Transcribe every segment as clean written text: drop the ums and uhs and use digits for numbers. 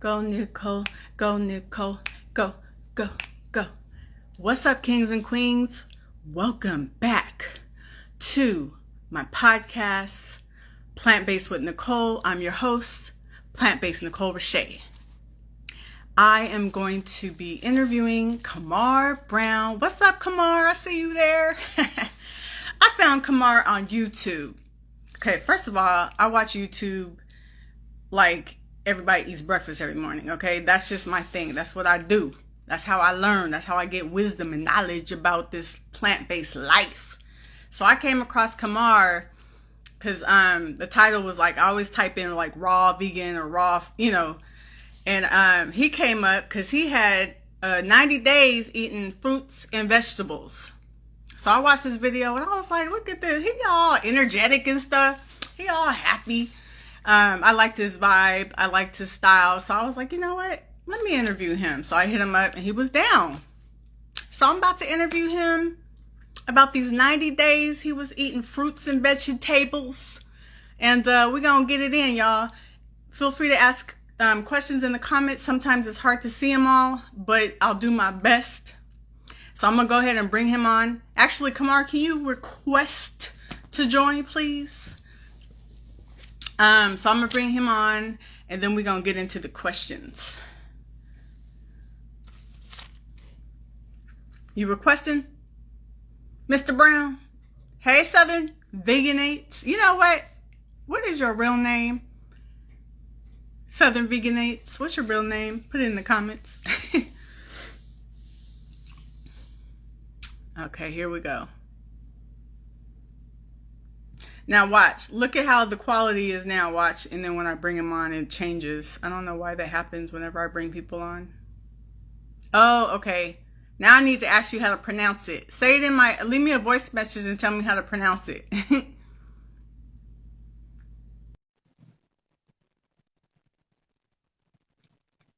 Go, Nicole. Go, Nicole. Go, go, go. What's up, kings and queens? Welcome back to my podcast, Plant-Based with Nicole. I'm your host, Plant-Based Nicole Richey. I am going to be interviewing Kamar Brown. What's up, Kamar? I see you there. I found Kamar on YouTube. Okay, first of all, I watch YouTube like everybody eats breakfast every morning, okay? That's just my thing. That's what I do. That's how I learn. That's how I get wisdom and knowledge about this plant-based life. So I came across Kamar because the title was like, I always type in like raw vegan or raw, and he came up because he had 90 days eating fruits and vegetables. So I watched this video and I was like, look at this. He all energetic and stuff. He all happy. I liked his vibe. I liked his style. So I was like, you know what? Let me interview him. So I hit him up and he was down. So I'm about to interview him about these 90 days he was eating fruits and vegetables. And we're going to get it in, y'all. Feel free to ask questions in the comments. Sometimes it's hard to see them all, but I'll do my best. So I'm going to go ahead and bring him on. Actually, Kamar, can you request to join, please? So I'm going to bring him on, and then we're going to get into the questions. You requesting? Mr. Brown? Hey, Southern Vegaнаtes. You know what? What is your real name? Southern Vegaнаtes. What's your real name? Put it in the comments. Okay, here we go. Now watch. Look at how the quality is now. Watch. And then when I bring him on, it changes. I don't know why that happens whenever I bring people on. Oh, okay. Now I need to ask you how to pronounce it. Say it in my... Leave me a voice message and tell me how to pronounce it.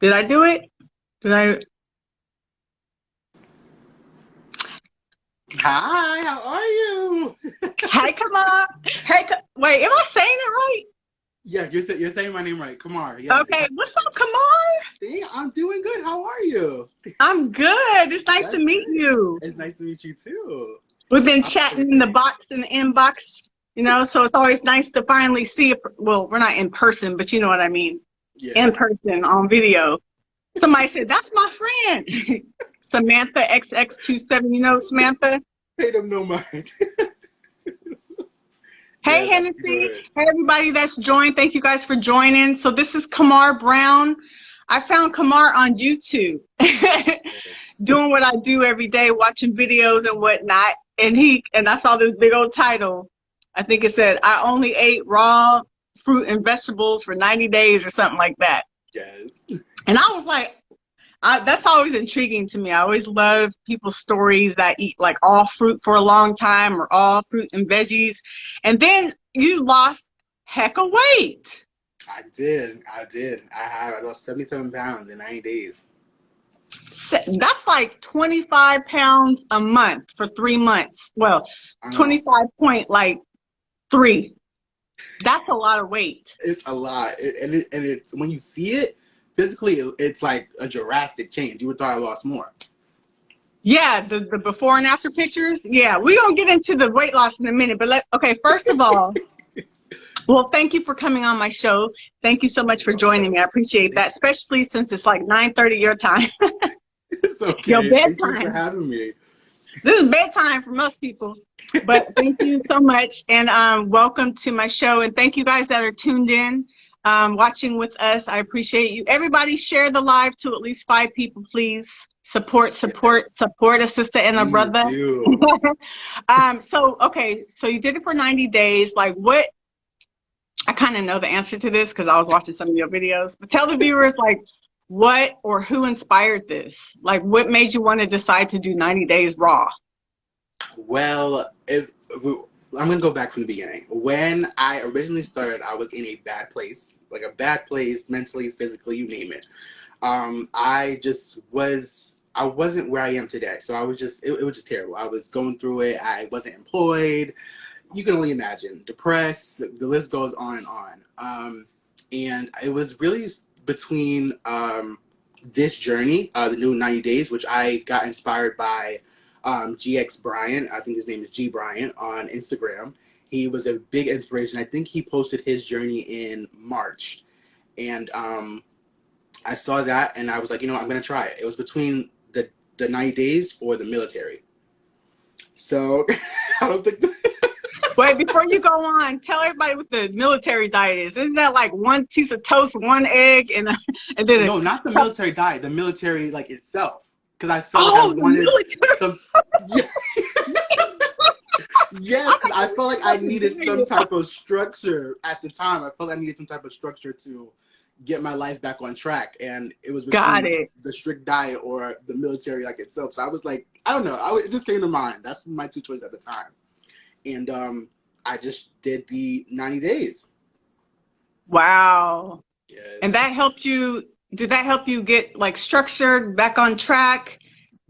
Did I do it? Did I... Hi, how are you? Hey, Kamar. Hey, wait, am I saying it right? Yeah, you're saying my name right. Kamar. Yes. Okay, what's up, Kamar? Hey, I'm doing good. How are you? I'm good. It's nice to meet Great. you. It's nice to meet you too. We've been chatting in the box, in the inbox, so it's always nice to finally see it. Well, we're not in person, but you know what I mean. Yeah. In person, on video. Somebody said, that's my friend. Samantha XX27, you know Samantha? Pay them no mind. Hey, Yes, Hennessy. Hey, everybody that's joined. Thank you guys for joining. So this is Kamar Brown. I found Kamar on YouTube doing what I do every day, watching videos and whatnot. And I saw this big old title. I think it said, I only ate raw fruit and vegetables for 90 days or something like that. Yes. And I was like, that's always intriguing to me. I always love people's stories that eat like all fruit for a long time or all fruit and veggies. And then you lost heck of weight. I did. I lost 77 pounds in 90 days. That's like 25 pounds a month for 3 months. Well, 25.3. That's a lot of weight. It's a lot. And it's when you see it, physically, it's like a drastic change. You would thought I lost more. Yeah, the before and after pictures. Yeah, we're going to get into the weight loss in a minute. But okay, first of all, well, thank you for coming on my show. Thank you so much for joining me. I appreciate that, especially since it's like 9:30 your time. It's okay. Your bedtime. Thank you for having me. This is bedtime for most people. But thank you so much. And welcome to my show. And thank you guys that are tuned in. Watching with us. I appreciate you. Everybody share the live to at least 5 people, please. Support a sister and a brother. So you did it for 90 days. Like what, I kind of know the answer to this because I was watching some of your videos, but tell the viewers like what or who inspired this? Like what made you want to decide to do 90 days raw? Well, I'm going to go back from the beginning. When I originally started, I was in a bad place. Like a bad place, mentally, physically, you name it. I wasn't where I am today. So I was it was just terrible. I was going through it. I wasn't employed. You can only imagine. Depressed. The list goes on and on. And it was really between this journey, the new 90 days, which I got inspired by GX Bryant. I think his name is G Bryant on Instagram. He was a big inspiration. I think he posted his journey in March. And I saw that and I was like, I'm going to try it. It was between the 90 days or the military. So I don't think... Wait, before you go on, tell everybody what the military diet is. Isn't that like one piece of toast, one egg, and then No, not the military diet. The military like itself, because I felt like I wanted some. Yeah. Yes, because I felt like I needed some type of structure at the time. I felt I needed some type of structure to get my life back on track, and it was between the strict diet or the military like itself. So I was like, I don't know. It just came to mind. That's my two choices at the time. And I just did the 90 days. Wow. Yeah. And that helped you, did that help you get like structured, back on track?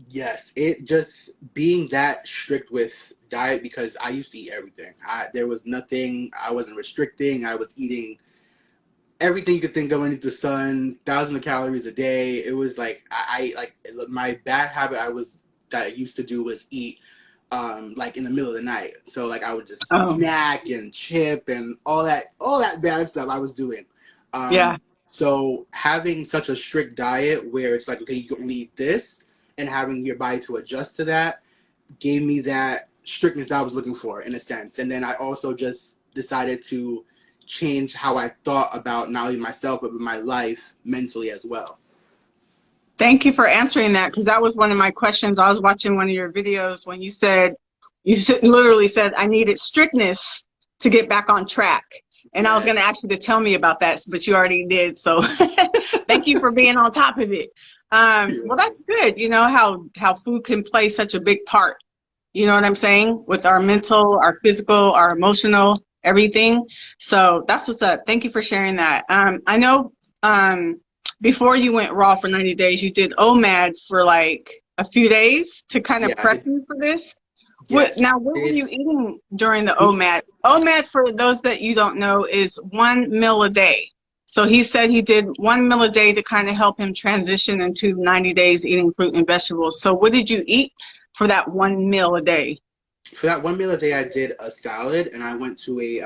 Yes. It just being that strict with diet, because I used to eat everything. There was nothing, I wasn't restricting. I was eating everything you could think of underneath the sun, 1,000 calories a day. It was like, I like my bad habit that I used to do was eat like in the middle of the night. So like I would just snack and chip and all that bad stuff I was doing. Yeah. So having such a strict diet where it's like, okay, you can only eat this, and having your body to adjust to that gave me that strictness that I was looking for in a sense. And then I also just decided to change how I thought about not only myself, but my life mentally as well. Thank you for answering that, because that was one of my questions. I was watching one of your videos when you literally said, I needed strictness to get back on track. And yes. I was going to ask you to tell me about that, but you already did. So thank you for being on top of it. Well, that's good. You know, how food can play such a big part. You know what I'm saying? With our mental, our physical, our emotional, everything. So that's what's up. Thank you for sharing that. I know, before you went raw for 90 days, you did OMAD for like a few days to kind of prep you for this. Yes, what were you eating during the OMAD? OMAD, for those that you don't know, is 1 meal a day. So he said he did 1 meal a day to kind of help him transition into 90 days eating fruit and vegetables. So what did you eat for that 1 meal a day? For that 1 meal a day, I did a salad, and I went to a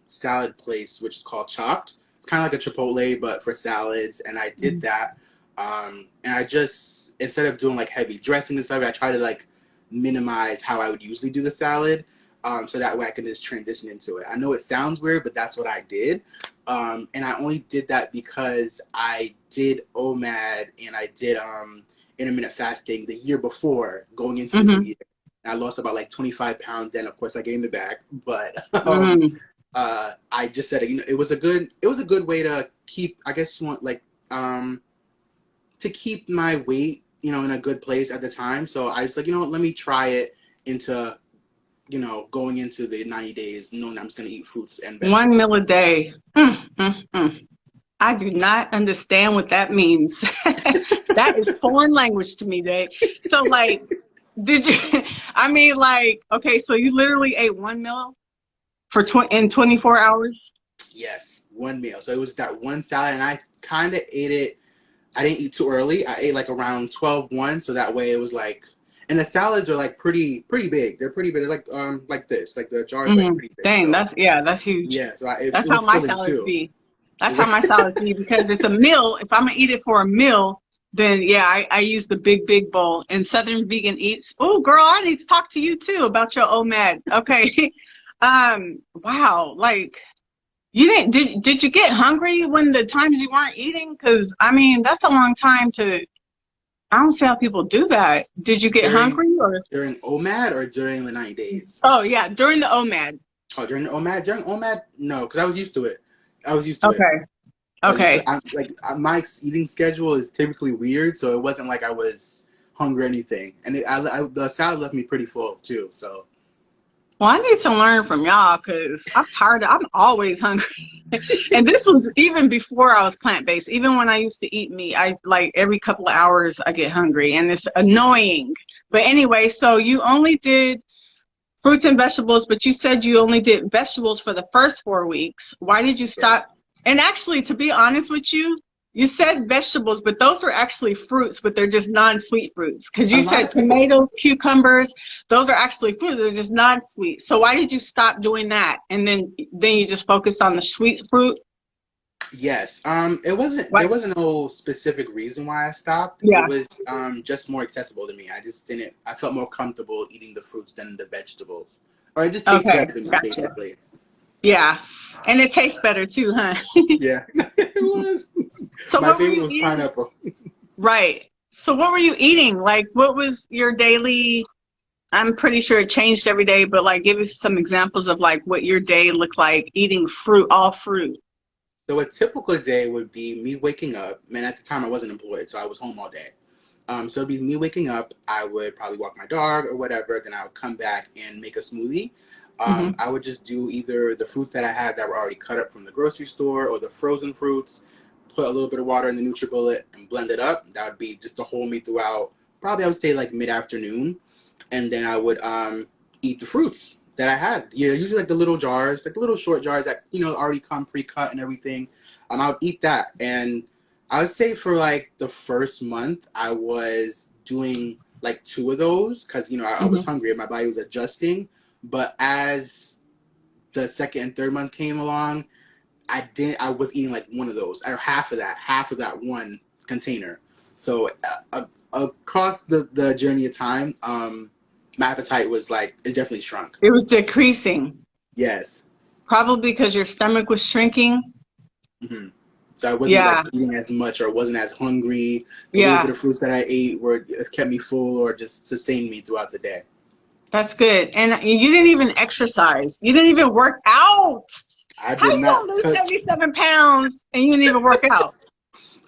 salad place, which is called Chopped. Kind of like a Chipotle, but for salads. And I did that. And I just, instead of doing like heavy dressing and stuff, I try to like minimize how I would usually do the salad. So that way I can just transition into it. I know it sounds weird, but that's what I did. And I only did that because I did OMAD and I did intermittent fasting the year before going into the new year. And I lost about like 25 pounds. Then of course I gained it back, but I just said, it was a good way to keep, I guess you want like, to keep my weight, in a good place at the time. So I was like, let me try it into, going into the 90 days, knowing I'm just going to eat fruits and vegetables. 1 meal a day. I do not understand what that means. That is foreign language to me, Dave. So like, okay, so you literally ate 1 meal in 24 hours? Yes, 1 meal. So it was that one salad, and I kind of ate it. I didn't eat too early. I ate like around 12-1, so that way it was like, and the salads are like pretty big. They're pretty big. They're like this. Like the jars like pretty big. Dang, so, that's huge. Yeah, so that's how my salads be. That's how my salads be, because it's a meal. If I'm gonna eat it for a meal, then yeah, I use the big bowl. And Southern Vegan Eats. Oh, girl, I need to talk to you too about your OMAD. Okay. Wow, like you did you get hungry when the times you weren't eating? Because I mean, that's a long time to, I don't see how people do that. Did you get hungry or during OMAD or during the 90 days? Oh yeah, during the OMAD. Oh, during the OMAD? During OMAD, no, because I was used to it. it. Okay. My eating schedule is typically weird, so it wasn't like I was hungry or anything. And the salad left me pretty full too, so. Well, I need to learn from y'all, because I'm tired. I'm always hungry. And this was even before I was plant-based. Even when I used to eat meat, I like every couple of hours I get hungry, and it's annoying. But anyway, so you only did fruits and vegetables, but you said you only did vegetables for the first 4 weeks. Why did you stop? Yes. And actually, to be honest with you, you said vegetables, but those are actually fruits, but they're just non-sweet fruits. Because A you lot said of people. tomatoes, cucumbers, those are actually fruit. They're just non-sweet. So why did you stop doing that? And then you just focused on the sweet fruit? Yes. It wasn't. What? There wasn't no specific reason why I stopped. It Yeah. was just more accessible to me. I just didn't. I felt more comfortable eating the fruits than the vegetables, or it just tastes Okay. better to me, Gotcha. basically. Yeah. And it tastes better too, huh? Yeah, it was. So My what were favorite you was eating? pineapple. Right. So what were you eating? Like, what was your daily? I'm pretty sure it changed every day, but like, give us some examples of like what your day looked like eating fruit, all fruit. So a typical day would be me waking up. Man, at the time I wasn't employed, so I was home all day. So it'd be me waking up. I would probably walk my dog or whatever. Then I would come back and make a smoothie. Hmm. I would just do either the fruits that I had that were already cut up from the grocery store or the frozen fruits. Put a little bit of water in the NutriBullet and blend it up. That would be just to hold me throughout. Probably I would say like mid-afternoon, and then I would eat the fruits that I had. Yeah, usually like the little jars, like the little short jars that already come pre-cut and everything. I would eat that, and I would say for like the first month, I was doing like two of those because I was Hmm. hungry and my body was adjusting. But as the second and third month came along, I was eating like one of those or half of that one container. So across the journey of time, my appetite was like it definitely shrunk. It was decreasing, Yes. probably because your stomach was shrinking. Hmm. So I wasn't like Yeah. eating as much or wasn't as hungry. The little bit Yeah. of fruits that I ate were kept me full or just sustained me throughout the day. That's good. And you didn't even exercise. You didn't even work out. I How did you not gonna lose touch. 77 pounds and you didn't even work out?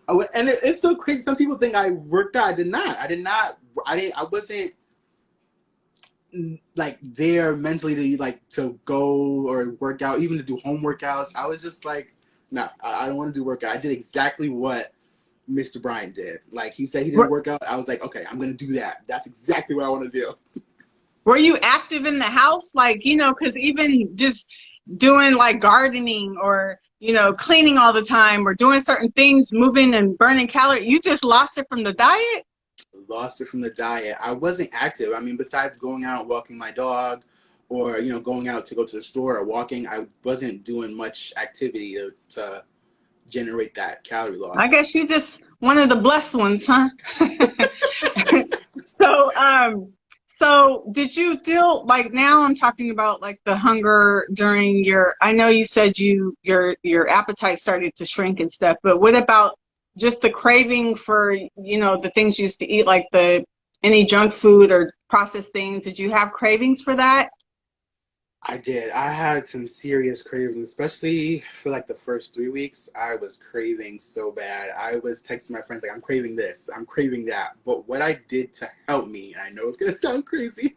And it's so crazy. Some people think I worked out. I did not. I did not. I didn't. I wasn't like there mentally to go or work out, even to do home workouts. I was just like, no, I don't want to do workout. I did exactly what Mr. Bryant did. Like he said he didn't Were, work out. I was like, okay, I'm gonna do that. That's exactly what I want to do. were you active in the house? Like, because even just doing like gardening or, cleaning all the time or doing certain things, moving and burning calories, you just lost it from the diet? Lost it from the diet. I wasn't active. I mean, besides going out walking my dog, or going out to go to the store or walking, I wasn't doing much activity to generate that calorie I loss. guess you just one of the blessed ones, huh? So, so did you deal like now I'm talking about like the hunger during I know you said your appetite started to shrink and stuff, but what about just the craving for, the things you used to eat, like any junk food or processed things? Did you have cravings for that? I did. I had some serious cravings, especially for like the first 3 weeks. I was craving so bad. I was texting my friends like, I'm craving this, I'm craving that. But what I did to help me, and I know it's gonna sound crazy,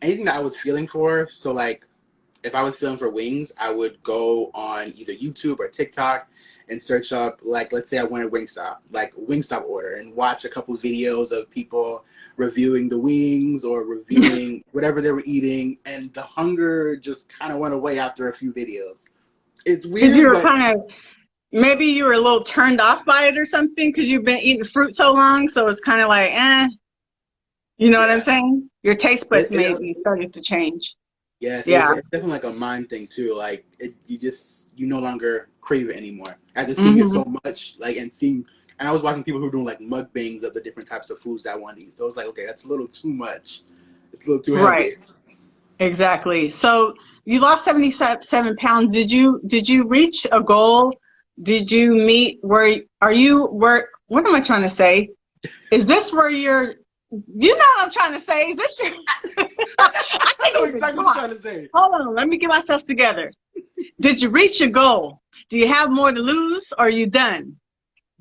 anything that I was feeling for. So like if I was feeling for wings, I would go on either YouTube or TikTok and search up, like, let's say I wanted Wingstop, like Wingstop order, and watch a couple videos of people reviewing the wings or reviewing whatever they were eating. And the hunger just kind of went away after a few videos. It's Because you weird, were but kind of maybe you were a little turned off by it or something because you've been eating fruit so long, so it's kind of like, you know what I'm yeah, saying? Your taste buds it, maybe started to change. yes, Yeah. it's definitely like a mind thing too. Like you no longer crave it anymore after seeing it Hmm. so much. Like and I was watching people who were doing like mukbangs of the different types of foods that I want to eat. So I was like, okay, that's a little too much. It's a little too Right. heavy. Exactly. So you lost 77 pounds. Did you reach a goal? Did you meet what am I trying to say? Is this where you know what I'm trying to say? Is this your, I I know can't even exactly what talk. you're trying to say. Hold on, let me get myself together. Did you reach your goal? Do you have more to lose or are you done?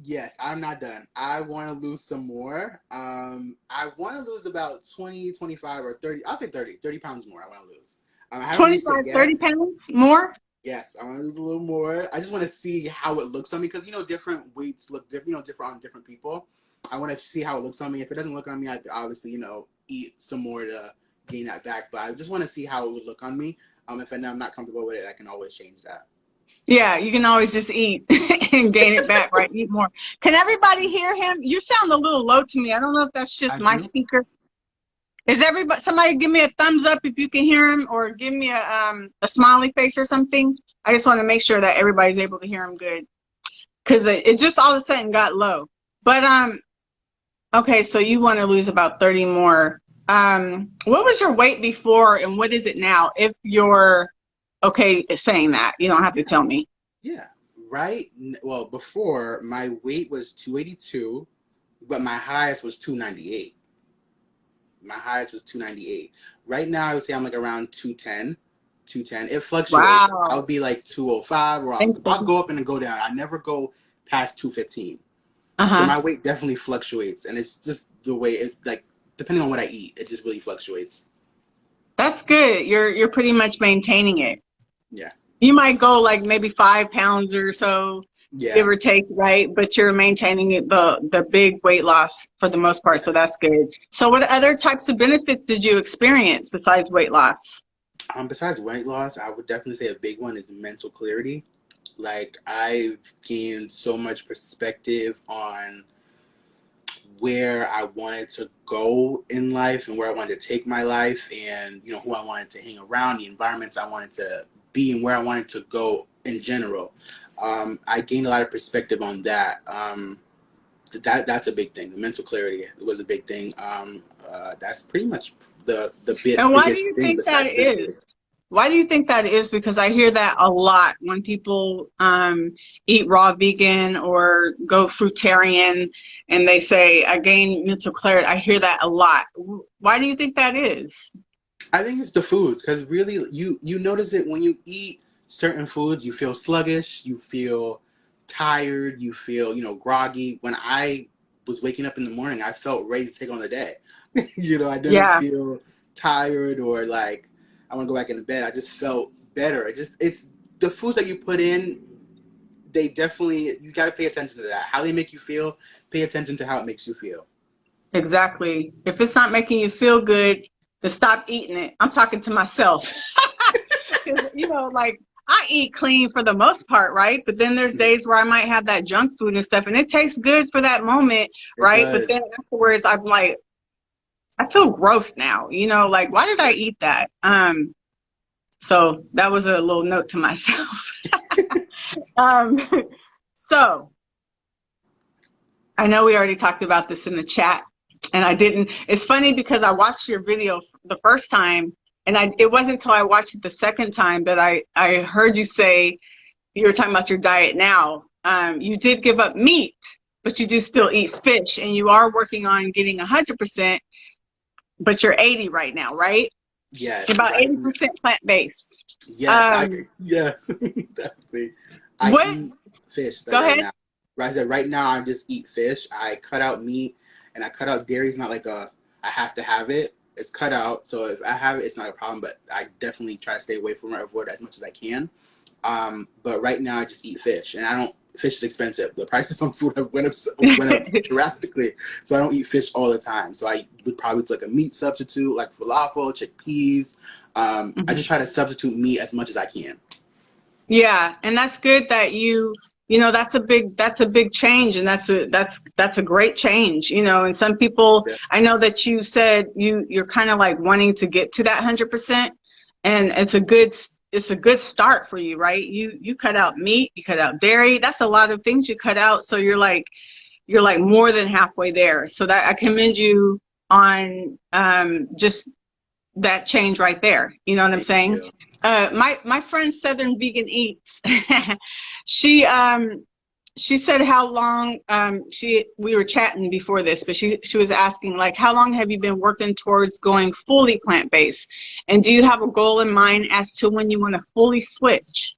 Yes, I'm not done. I want to lose some more. I want to lose about 20, 25, or 30. I'll say 30 pounds more. I want to lose. I haven't reached it 25, yet. 30 pounds more? Yes, I want to lose a little more. I just want to see how it looks on me because different weights look different. Different on different people. I want to see how it looks on me. If it doesn't look on me, I obviously eat some more to gain that back. But I just want to see how it would look on me. If I'm not comfortable with it, I can always change that. Yeah, you can always just eat and gain it back, right? Eat more. Can everybody hear him? You sound a little low to me. I don't know if that's just I my do. speaker. Is everybody, somebody give me a thumbs up if you can hear him, or give me a smiley face or something. I just want to make sure that everybody's able to hear him good, because it just all of a sudden got low. But okay, so you want to lose about 30 more. What was your weight before and what is it now? If you're okay saying that, you don't have to Yeah. tell me. Yeah. Right. Well, before my weight was 282, but my highest was 298. My highest was 298. Right now, I would say I'm like around 210. 210. It fluctuates. I'll Wow. be like 205, or Thanks, I'll baby. go up and then go down. I never go past 215. So Uh-huh. my weight definitely fluctuates, and it's just the way it, like, depending on what I eat, it just really fluctuates. That's good. You're pretty much maintaining it. Yeah. You might go like maybe 5 pounds or so, give Yeah. or take, right? But you're maintaining it, the big weight loss for the most part. So Yes. that's good. So what other types of benefits did you experience besides weight loss? Besides weight loss, I would definitely say a big one is mental clarity. Like, I've gained so much perspective on where I wanted to go in life and where I wanted to take my life, and who I wanted to hang around, the environments I wanted to be, and where I wanted to go in general. I gained a lot of perspective on that. That's a big thing. The mental clarity was a big thing. That's pretty much the And why do biggest you thing think that besides is? physically. Why do you think that is? Because I hear that a lot when people eat raw vegan or go fruitarian and they say, I gain mental clarity. I hear that a lot. Why do you think that is? I think it's the foods, because really you notice it when you eat certain foods. You feel sluggish, you feel tired, you feel groggy. When I was waking up in the morning, I felt ready to take on the day. I didn't Yeah, feel tired or like I want to go back into bed. I just felt better. It's the foods that you put in. They definitely, you got to pay attention to that. How they make you feel. Pay attention to how it makes you feel. exactly. If it's not making you feel good, then stop eating it. I'm talking to myself. 'Cause, like I eat clean for the most part, right? But then there's Mhm. days where I might have that junk food and stuff, and it tastes good for that moment, It right? But does. then afterwards, I'm like, I feel gross now, like why did I Yeah. eat that? So that was a little note to myself. Um, so I know we already talked about this in the chat, and I didn't. It's funny because I watched your video the first time, and it wasn't until I watched it the second time that I heard you say you were talking about your diet now. You did give up meat, but you do still eat fish, and you are working on getting 100%, but you're 80 right now, right? Yes. About Right. 80% plant-based. Yes, Um, yes, definitely. I what? eat fish like Go right ahead. now. Right, I said right now I just eat fish. I cut out meat and I cut out dairy. It's not like I have to have it. It's cut out, so if I have it, it's not a problem. But I definitely try to stay away from it, avoid it as much as I can. But right now I just eat fish, and I don't. Fish is expensive. The prices on food have went up drastically, so I don't eat fish all the time. So I would probably do like a meat substitute, like falafel, chickpeas. I Mhm. just try to substitute meat as much as I can. Yeah, and that's good that that's a big change, and that's a great change, and some people, Yeah, I know that you said you're kind of like wanting to get to that 100%, and it's a good start for you, right? You cut out meat, you cut out dairy. That's a lot of things you cut out, so you're like more than halfway there. So that I commend you on just that change right there. You know what I'm thank saying? you. My friend Southern Vegan Eats, she she said how long we were chatting before this, but she was asking like how long have you been working towards going fully plant-based? And do you have a goal in mind as to when you want to fully switch?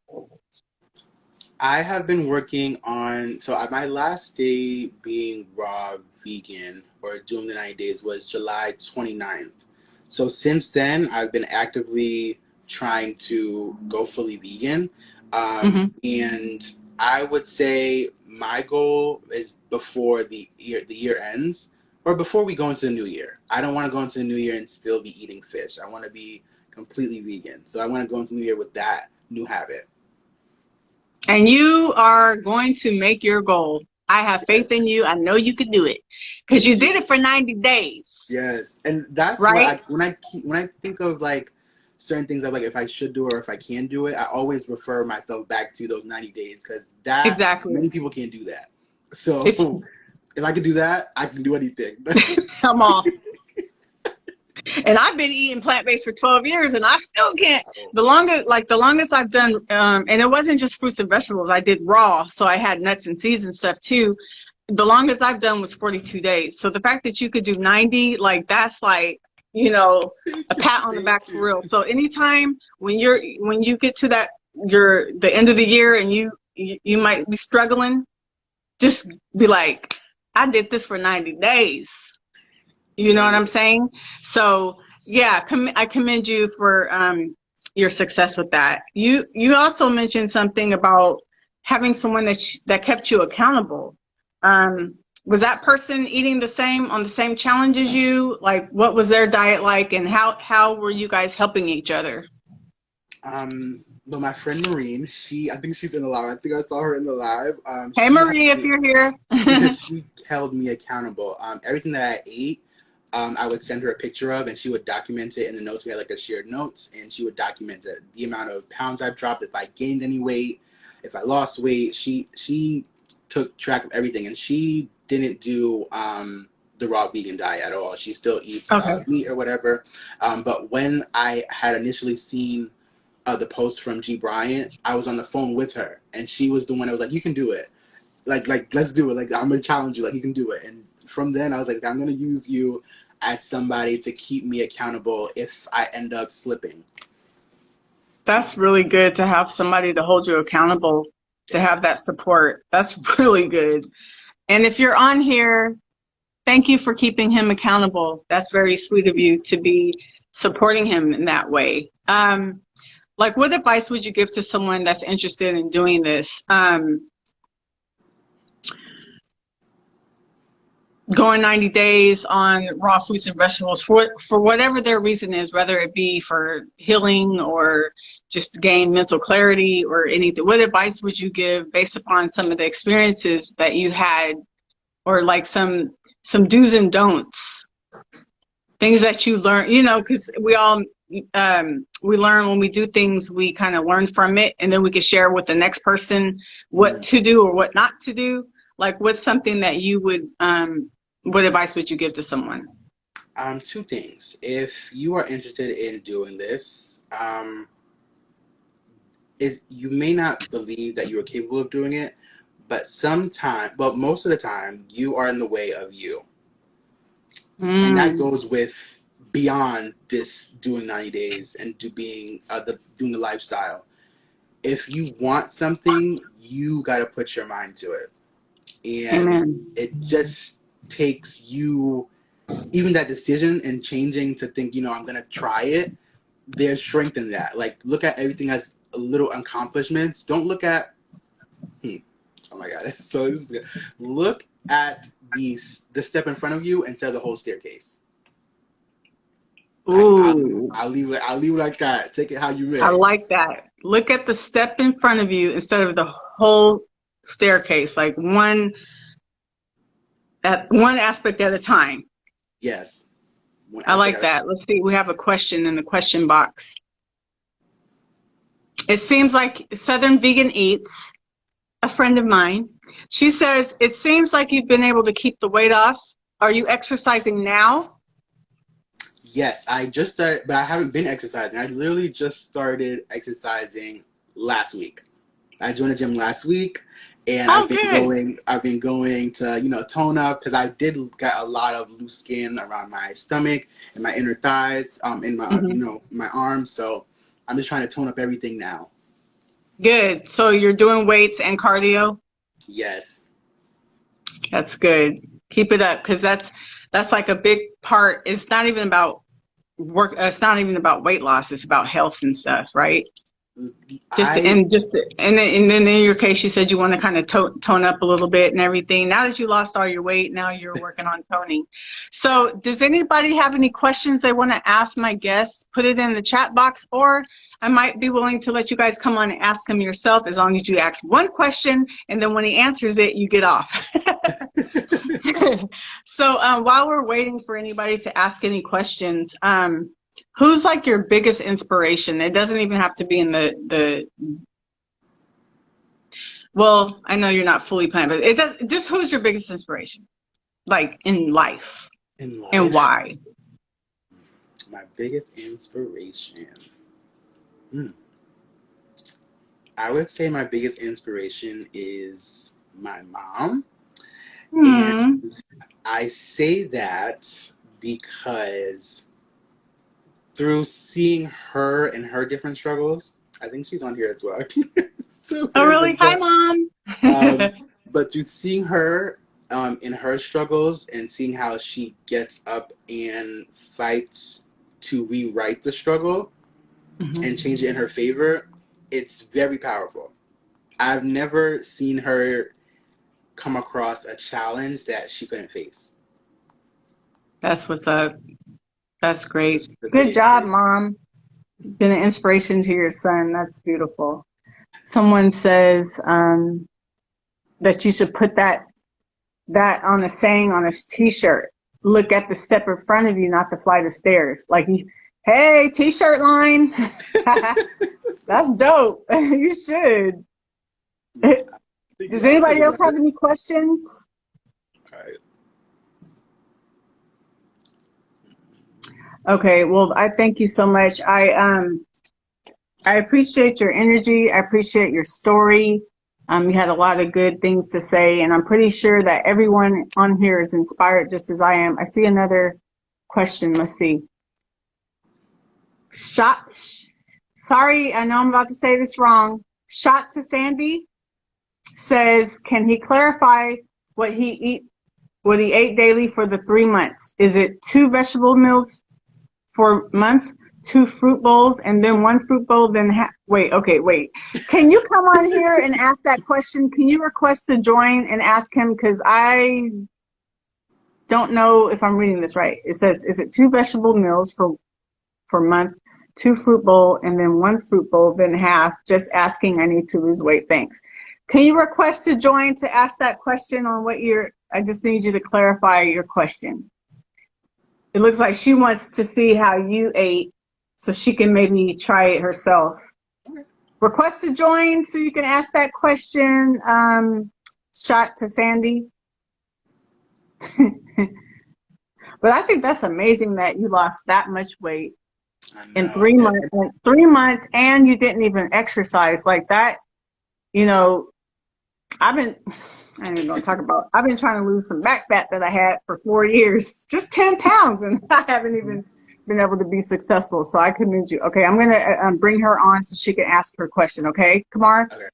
I have been working on, so my last day being raw vegan or doing the 90 days was July 29th. So since then, I've been actively trying to go fully vegan. Hmm. And I would say my goal is before the year ends, or before we go into the new year. I don't want to go into the new year and still be eating fish. I want to be completely vegan. So I want to go into the new year with that new habit. And you are going to make your goal. I have faith in you. I know you can do it because Thank you did you. it for 90 days, Yes, and that's what right? I when I think of like certain things of like if I should do it or if I can do it, I always refer myself back to those 90 days because that Exactly. many people can't do that. If So if I can do that, I can do anything. come on. And I've been eating plant-based for 12 years and I still can't. The longest I've done, and it wasn't just fruits and vegetables. I did raw. So I had nuts and seeds and stuff too. The longest I've done was 42 days. So the fact that you could do 90, like that's like, a Thank you, pat on the back thank for you. real. So anytime when you get to the end of the year and you might be struggling, just be like, I did this for 90 days. You know what Yeah. I'm saying? So yeah, I commend you for your success with that. You also mentioned something about having someone that kept you accountable. Um, was that person eating on the same challenge as you? Like, what was their diet like, and how were you guys helping each other? No, my friend Maureen, I think she's in the live. I think I saw her in the live. Hey Marie, if you're here. She held me accountable. Everything that I ate, I would send her a picture of, and she would document it in the notes. We had like a shared notes, and she would document it. The amount of pounds I've dropped, if I gained any weight, if I lost weight. She took track of everything, and she didn't do the raw vegan diet at all. She still eats Okay. meat or whatever. But when I had initially seen the post from G Bryant, I was on the phone with her, and she was the one that was like, "You can do it. Like let's do it. Like I'm gonna challenge you. Like you can do it." And from then, I was like, "I'm gonna use you as somebody to keep me accountable if I end up slipping." That's really good to have somebody to hold you accountable, to have Yes. that support. That's really good. And if you're on here, thank you for keeping him accountable. That's very sweet of you to be supporting him in that way. Like, what advice would you give to someone that's interested in doing this? Going 90 days on raw fruits and vegetables for whatever their reason is, whether it be for healing or just to gain mental clarity or anything. What advice would you give based upon some of the experiences that you had, or like some do's and don'ts, things that you learn, because we all we learn when we do things, we kind of learn from it, and then we can share with the next person what Mm. to do or what not to do. Like, what's something that you would what advice would you give to someone? Two things. If you are interested in doing this, you may not believe that you are capable of doing it, but most of the time, you are in the way of you. And that Mm, goes with beyond this doing 90 days and doing the lifestyle. If you want something, you got to put your mind to it. And amen. it just takes you, even that decision and changing to think, I'm going to try it. There's strength in that. Like, look at everything as a little accomplishments. Don't look at, oh my God. So this is good. Look at the step in front of you instead of the whole staircase. Ooh, I'll leave it like that. Take it how you I may. like that. Look at the step in front of you instead of the whole staircase, like one aspect at a time. Yes. One I aspect like at a that. time. Let's see. We have a question in the question box. It seems like Southern Vegan Eats, a friend of mine, she says, it seems like you've been able to keep the weight off. Are you exercising now? Yes, I just started, but I haven't been exercising. I literally just started exercising last week. I joined the gym last week, and Oh, good. I've been going to tone up because I did get a lot of loose skin around my stomach and my inner thighs, in my Hmm. my arms. So I'm just trying to tone up everything now. Good. So you're doing weights and cardio? Yes. That's good. Keep it up, because that's like a big part. It's not even about work. It's not even about weight loss. It's about health and stuff, right? I And then in your case, you said you want to kind of tone up a little bit and everything. Now that you lost all your weight, now you're working on toning. So does anybody have any questions they want to ask my guests? Put it in the chat box, or I might be willing to let you guys come on and ask him yourself, as long as you ask one question, and then when he answers it, you get off. So while we're waiting for anybody to ask any questions, who's like your biggest inspiration? It doesn't even have to be in the well, I know you're not fully planned, but it does. Just who's your biggest inspiration, like in life, In and life, why? my biggest inspiration. Hmm. I would say my biggest inspiration is my mom. And Hmm. I say that because through seeing her and her different struggles, I think she's on here as well. So Oh, there's a really? Hi, good, Mom. um, but through seeing her in her struggles and seeing how she gets up and fights to rewrite the struggle and Mhm. change it in her favor, it's very powerful. I've never seen her come across a challenge that she couldn't face. That's what's up. That's So great. she's the Good biggest job, thing. Mom. Been an inspiration to your son. That's beautiful. Someone says that you should put that on a saying on a t-shirt. Look at the step in front of you, not the flight of stairs. Like, hey, t-shirt line. That's dope. You should. Think Does I'll think anybody else about have it. any questions? All right. Okay, well, I thank you so much. I appreciate your energy. I appreciate your story. You had a lot of good things to say, and I'm pretty sure that everyone on here is inspired just as I am. I see another question. Let's see. Sorry, I know I'm about to say this wrong. Shot to Sandy says, can he clarify what what he ate daily for the 3 months? Is it 2 vegetable meals for a month, 2 fruit bowls, and then 1 fruit bowl, then wait, okay, wait. Can you come on here and ask that question? Can you request to join and ask him? Because I don't know if I'm reading this right. It says, is it 2 vegetable meals for a month, 2 fruit bowl, and then 1 fruit bowl, then half? Just asking, I need to lose weight, thanks. Can you request to join to ask that question on what I just need you to clarify your question. It looks like she wants to see how you ate so she can maybe try it herself. Okay. Request to join so you can ask that question. Shot to Sandy. But I think that's amazing that you lost that much weight I in know. 3 months. 3 months, and you didn't even exercise like that. You know, I ain't even gonna talk about. I've been trying to lose some back fat that I had for 4 years, just 10 pounds, and I haven't even been able to be successful. So I commend you. Okay, I'm gonna bring her on so she can ask her question. Okay, Kamar, Okay.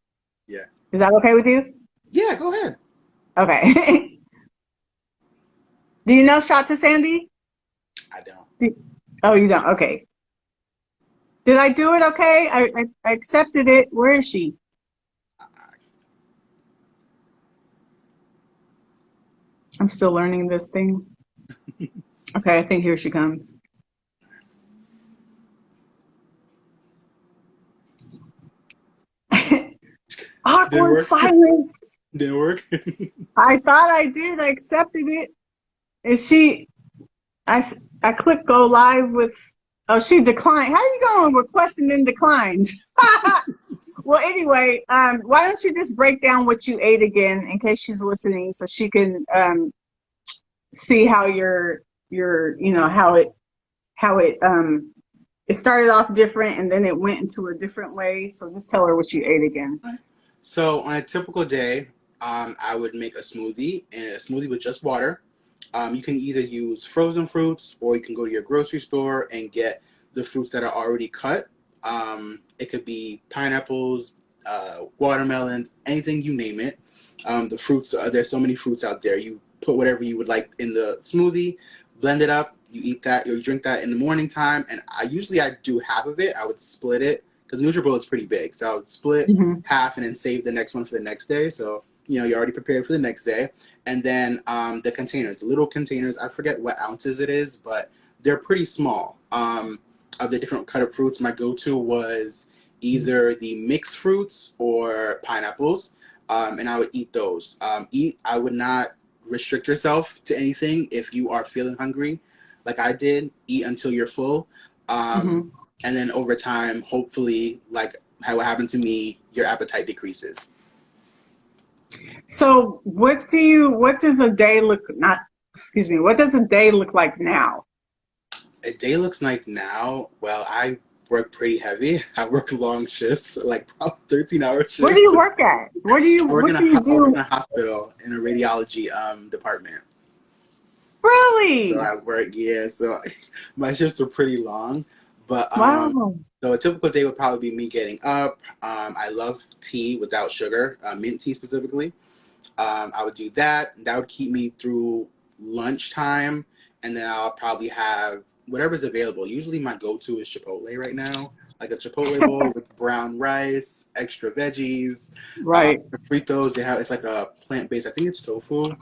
Yeah. is that okay with you? Yeah, go ahead. Okay. Do you know Shot to Sandy? I don't. Oh, you don't. Okay. Did I do it? Okay, I accepted it. Where is she? I'm still learning this thing. Okay, I think here she comes. Didn't Awkward work. silence. Didn't work. I thought I did. I accepted it. And I clicked go live with, oh, she declined. How are you going request and then declined? Well, anyway, why don't you just break down what you ate again in case she's listening so she can see how how it started off different and then it went into a different way. So just tell her what you ate again. So on a typical day, I would make a smoothie, and a smoothie with just water. You can either use frozen fruits, or you can go to your grocery store and get the fruits that are already cut. It could be pineapples, watermelons, anything you name it. The fruits, there's so many fruits out there. You put whatever you would like in the smoothie, blend it up. You eat that, or you drink that in the morning time. And I do half of it. I would split it because NutriBullet is pretty big, so I would split Mm-hmm. half and then save the next one for the next day. So you're already prepared for the next day. And then the containers, the little containers, I forget what ounces it is, but they're pretty small. of the different cut of fruits, my go-to was either the mixed fruits or pineapples, and I would eat those. I would not restrict yourself to anything. If you are feeling hungry, like I did, eat until you're full, Mm-hmm. and then over time, hopefully, like how it happened to me, your appetite decreases. So what does a day look, not, excuse me, what does a day look like now? A day looks like now. Well, I work pretty heavy. I work long shifts, like probably 13-hour Where do shifts. you work at? What do you I work in do? a hospital in a radiology department. So Really? I work, yeah. So my shifts are pretty long, but Wow. so a typical day would probably be me getting up. I love tea without sugar, mint tea specifically. I would do that. That would keep me through lunchtime, and then I'll probably have whatever's available. Usually my go-to is Chipotle right now, like a Chipotle bowl with brown rice, extra veggies, Right. Fritos. They have it's like a plant-based. I think it's tofu,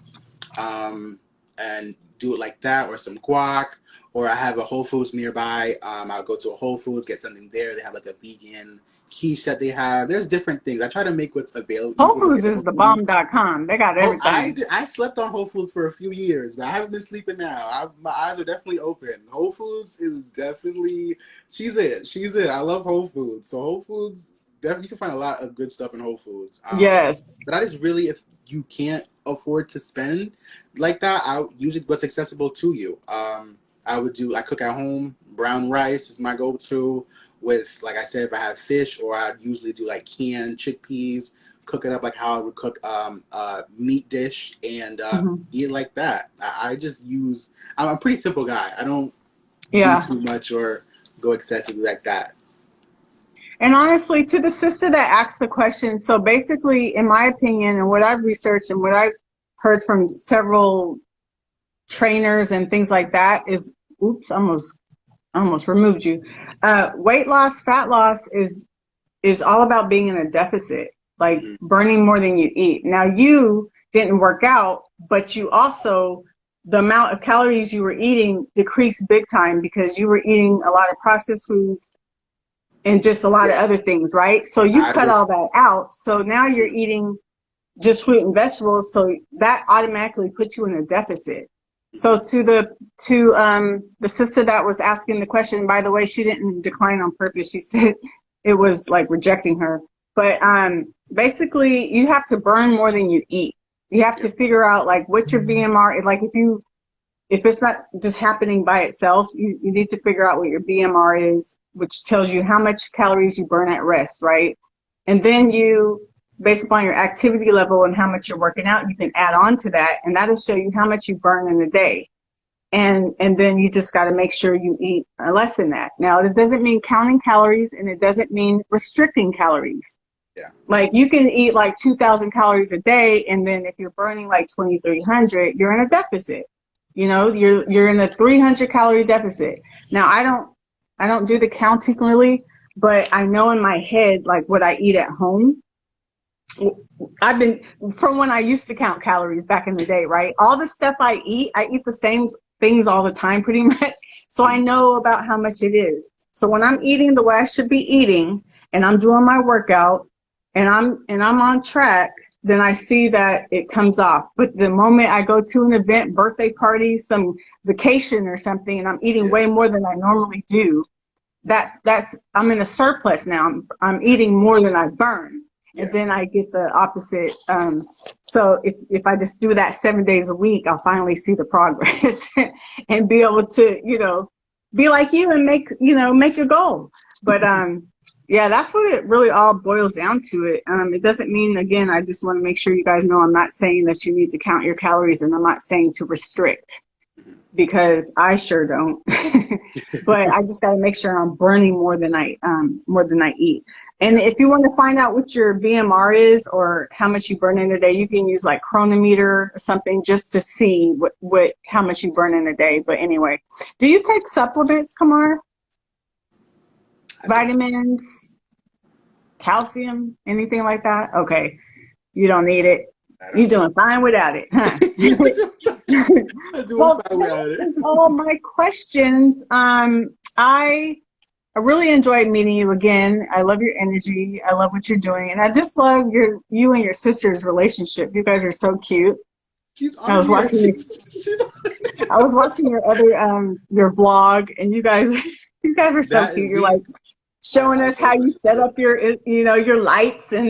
and do it like that, or some guac. Or I have a Whole Foods nearby. I'll go to a Whole Foods, get something there. They have like a vegan quiche that they have. There's different things. I try to make what's available, use Whole what's Foods is available the to me. bomb.com. They got Oh, everything. I slept on Whole Foods for a few years, but I haven't been sleeping now. My eyes are definitely open. Whole Foods is definitely she's it. She's it. I love Whole Foods. So Whole Foods definitely you can find a lot of good stuff in Whole Foods. Yes. But I just really if you can't afford to spend like that, I use it what's accessible to you. I cook at home. Brown rice is my go-to with like I said if I have fish or I'd usually do like canned chickpeas cook it up like how I would cook a meat dish and Hmm. eat it like that. I just use. I'm a pretty simple guy. I don't do Yeah. too much or go excessively like that. And honestly, to the sister that asked the question, so basically, in my opinion, and what I've researched and what I've heard from several trainers and things like that is, oops, almost removed you. Weight loss, fat loss is all about being in a deficit, like Mm-hmm. burning more than you eat. Now you didn't work out, but you also the amount of calories you were eating decreased big time because you were eating a lot of processed foods and just a lot of Yeah, other things, right? So you I've cut been. all that out. So now you're eating just fruit and vegetables. So that automatically puts you in a deficit. So Mm-hmm. to the sister that was asking the question, by the way, she didn't decline on purpose. She said it was like rejecting her. But basically you have to burn more than you eat. You have Yeah, to figure out like what your BMR is. Like if it's not just happening by itself, you need to figure out what your BMR is, which tells you how much calories you burn at rest, right? And then you, based upon your activity level and how much you're working out, you can add on to that, and that'll show you how much you burn in a day. And then you just got to make sure you eat less than that. Now, it doesn't mean counting calories, and it doesn't mean restricting calories. yeah, Like you can eat like 2,000 calories a day, and then if you're burning like 2,300, you're in a deficit. You know, you're in a 300 calorie deficit. Now I don't do the counting really, but I know in my head like what I eat at home. I've been from when I used to count calories back in the day, right? All the stuff I eat the same things all the time pretty much. So I mm-hmm. know about how much it is. So when I'm eating the way I should be eating and I'm doing my workout and I'm on track, then I see that it comes off. But the moment I go to an event, birthday party, some vacation or something, and I'm eating Yeah, way more than I normally do, that's I'm in a surplus now. I'm yeah, eating more than I burn, and yeah. then I get the opposite. So if I just do that 7 days a week, I'll finally see the progress and be able to be like you and make a goal. But yeah, that's what it really all boils down to. It doesn't mean, again, I just want to make sure you guys know I'm not saying that you need to count your calories, and I'm not saying to restrict Mm-hmm. because I sure don't. But I just got to make sure I'm burning more than I eat. And Yeah. if you want to find out what your BMR is or how much you burn in a day, you can use like Chronometer or something just to see what how much you burn in a day. But anyway, do you take supplements, Kamar? I don't. Vitamins, calcium, anything like that? Okay, you don't need it. I You're don't. doing fine without it, huh? I do Well, fine that without it. is all my questions. I I really enjoyed meeting you again. I love your energy. I love what you're doing. And I just love you and your sister's relationship. You guys are so cute. She's I on was here. watching I was watching your other your vlog, and you guys you guys are so that cute. You're we. like showing I us how love you us. set up your your lights, and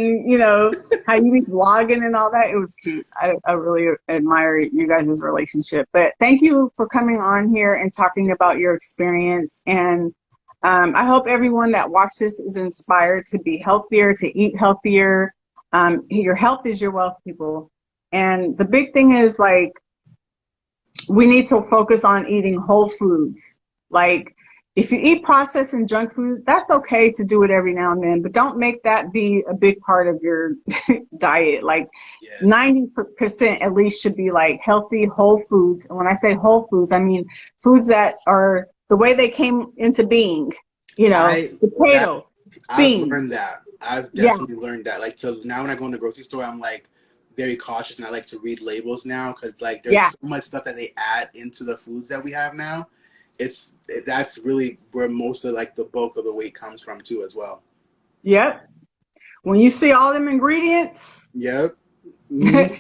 how you be vlogging and all that. It was cute. I really admire you guys' relationship. But thank you for coming on here and talking about your experience. And I hope everyone that watched this is inspired to be healthier, to eat healthier. Your health is your wealth, people. And the big thing is, like, we need to focus on eating whole foods. Like, if you eat processed and junk food, that's okay to do it every now and then, but don't make that be a big part of your diet. Like, Yes. 90% at least should be like healthy whole foods. And when I say whole foods, I mean foods that are the way they came into being. I that Potato, I've beans. learned that. I've Yeah, definitely learned that. Like, to now when I go in the grocery store, I'm like very cautious, and I like to read labels now because like there's yeah, so much stuff that they add into the foods that we have now. That's really where most of like the bulk of the weight comes from too, as well. yep. When you see all them ingredients, Yep. Mhm.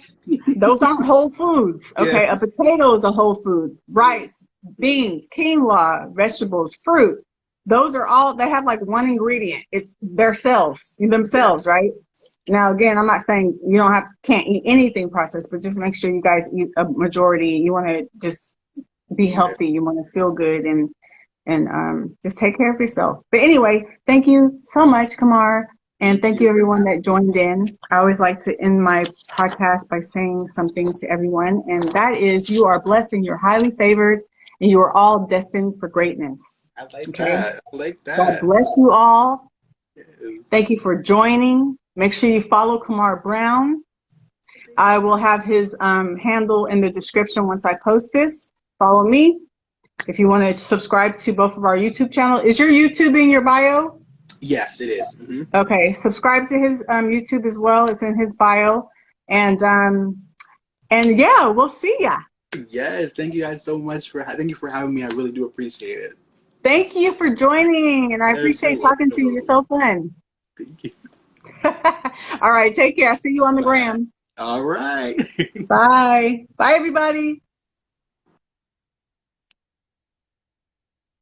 those aren't whole foods. Okay, a Yes. potato is a whole food. Rice, beans, quinoa, vegetables, fruit. Those are all, they have like one ingredient. It's themselves, Yes. right? Now, again, I'm not saying you can't eat anything processed, but just make sure you guys eat a majority. You want to just be Yeah. healthy. You want to feel good, and just take care of yourself. But anyway, thank you so much, Kamar. And Thank thank you, you for everyone that having me. joined in. I always like to end my podcast by saying something to everyone, and that is, you are blessed and you're highly favored, and you are all destined for greatness. I like Okay? that. I like God that. bless you all. Thank Yes. you for joining. Make sure you follow Kamar Brown. I will have his handle in the description once I post this. Follow me. If you want to subscribe to both of our YouTube channel, is your YouTube in your bio? Yes, it is. Mm-hmm. Okay, subscribe to his YouTube as well. It's in his bio, and yeah, we'll see ya. Yes, thank you guys so much thank you for having me. I really do appreciate it. Thank you for joining, and I Yes, you're appreciate talking to you. You're welcome. so fun. Thank you. All right, take care. I'll see you on the Bye. gram. All right. Bye. Bye, everybody.